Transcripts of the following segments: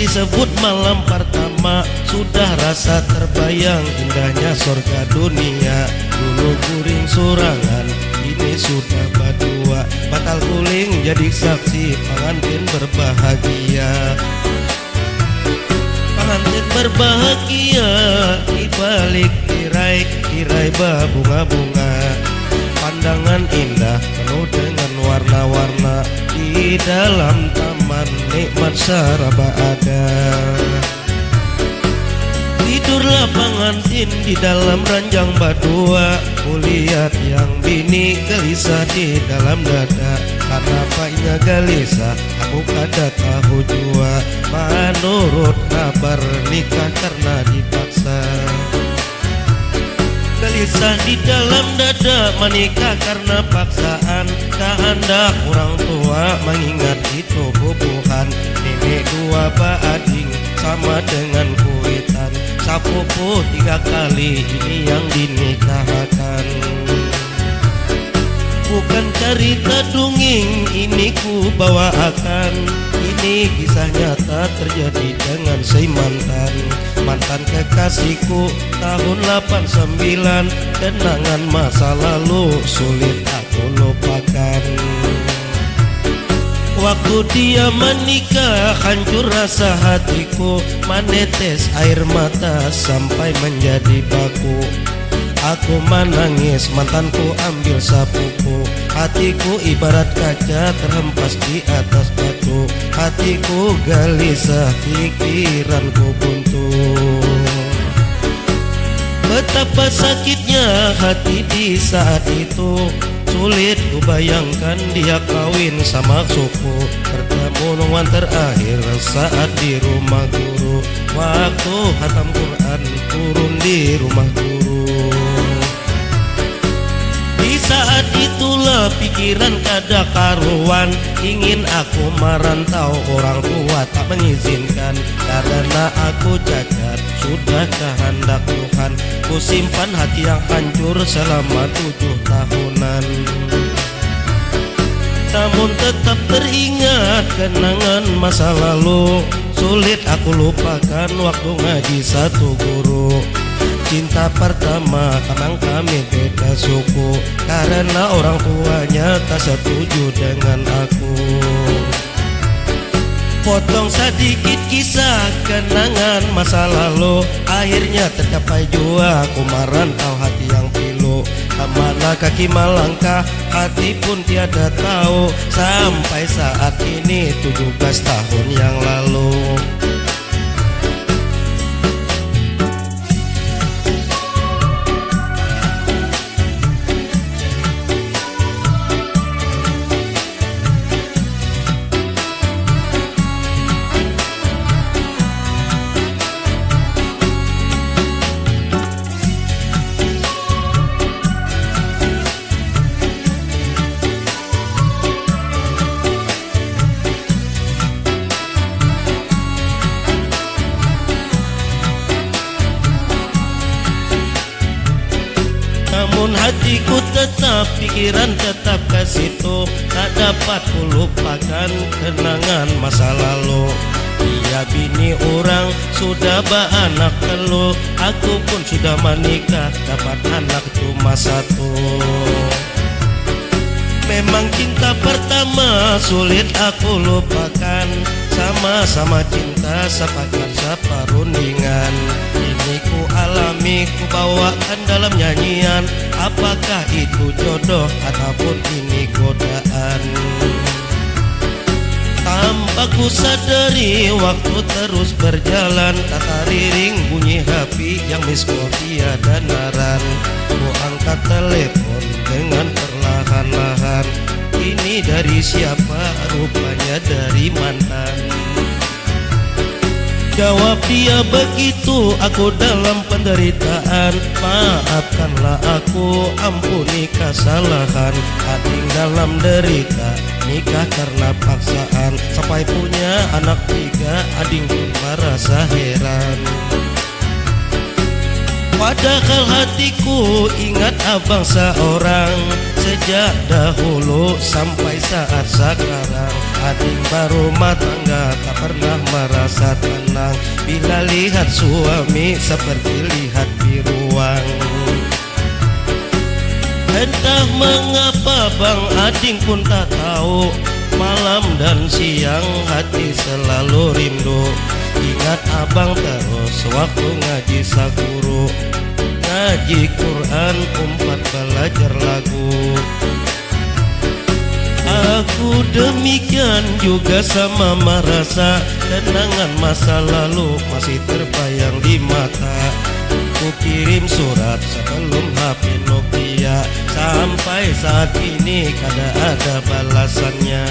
disebut malam pertama, sudah rasa terbayang indahnya surga dunia. Dulu guring surangan, ini sudah badua, batal guling jadi saksi pengantin berbahagia. Pengantin berbahagia di balik tirai bunga-bunga. Pandangan indah penuh dengan warna-warna, di dalam taman nikmat serba ada. Tidurlah pengantin di dalam ranjang badua, kulihat yang bini gelisah di dalam dada. Karena pahitnya gelisah, aku kada tahu jua, menurut kabar nikah karena dipaksa. Gelisah di dalam dada, menikah karena paksaan. Kehendak orang tua mengingat itu bubuhan. Nenek dua baading sama dengan kuitan, sapupu 3 kali ini yang dinikahkan. Bukan cerita dongeng ini ku bawakan, ini kisah nyata terjadi dengan si mantan kekasihku tahun 89. Kenangan masa lalu sulit aku lupakan. Waktu dia menikah hancur rasa hatiku, menetes air mata sampai menjadi baku. Aku menangis, mantanku ambil sapuku. Hatiku ibarat kaca terhempas di atas batu. Hatiku gelisah, pikiranku buntu. Betapa sakitnya hati di saat itu. Sulit ku bayangkan dia kawin sama suku. Pertemuan terakhir saat di rumah guru, waktu khatam Quran turun di rumah guru. Di saat itulah pikiran kada karuan, ingin aku merantau, orang tua tak mengizinkan. Karena aku cacat, sudah kehendak Tuhan, ku simpan hati yang hancur selama 7 tahunan. Namun tetap teringat kenangan masa lalu, sulit aku lupakan waktu ngaji satu guru. Cinta pertama kadang kami beda suku, karena orang tuanya tak setuju dengan aku. Potong sedikit kisah kenangan masa lalu, akhirnya tercapai jua aku merantau hati yang pilu. Kemana kaki melangkah hati pun tiada tahu, sampai saat ini 17 tahun yang lalu. Namun hatiku tetap, pikiran tetap ke situ. Tak dapat ku lupakan kenangan masa lalu. Dia bini orang sudah beranak telu, aku pun sudah menikah dapat anak cuma 1. Memang cinta pertama sulit aku lupakan, sama-sama cinta sepakat seperundingan. Ini ku alami, ku bawakan dalam nyanyian. Apakah itu jodoh ataupun ini godaan? Tanpa ku sadari waktu terus berjalan, kata riring bunyi HP yang miss call tiada naran. Ku angkat telepon dengan perlahan-lahan, ini dari siapa? Rupanya dari mantan. Jawab dia begitu, aku dalam penderitaan. Maafkanlah aku, ampuni kesalahan. Ading dalam derita, nikah karena paksaan. Sampai punya anak 3, ading pun merasa heran. Padahal hatiku ingat abang seorang, sejak dahulu sampai saat sekarang. Ading berumah tangga tak pernah merasa tenang bila lihat suami seperti lihat di ruang. Entah mengapa Bang Ading pun tak tahu, malam dan siang hati selalu rindu. Ingat abang terus waktu ngaji sakuru, ngaji Quran, umpat belajar lagu. Aku demikian juga sama merasa, kenangan masa lalu masih terbayang di mata. Ku kirim surat sebelum HP Nokia, sampai saat ini kada ada balasannya.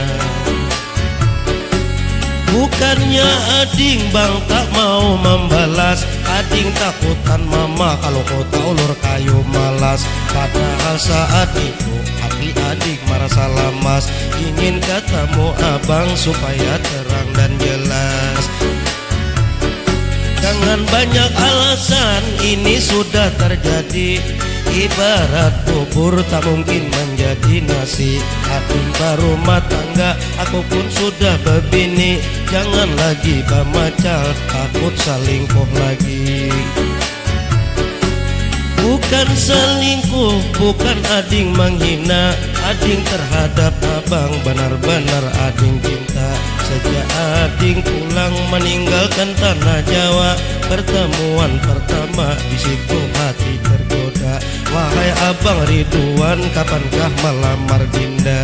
Bukannya Ading Bang tak mau membalas, Ading takutan mama kalau kau tahu lur kayu malas. Padahal saat itu hati Ading merasa lemas, ingin ketemu abang supaya terang dan jelas. Jangan banyak alasan, ini sudah terjadi. Ibarat bubur tak mungkin menjadi nasi. Ading berumah tangga, aku pun sudah berbini. Jangan lagi bamacal, takut selingkuh lagi. Bukan selingkuh, bukan Ading menghina. Ading terhadap abang benar-benar Ading cinta. Sejak Ading pulang meninggalkan tanah Jawa, pertemuan pertama di situ hati tergoda. Wahai abang Ridwan, kapankah melamar Dinda?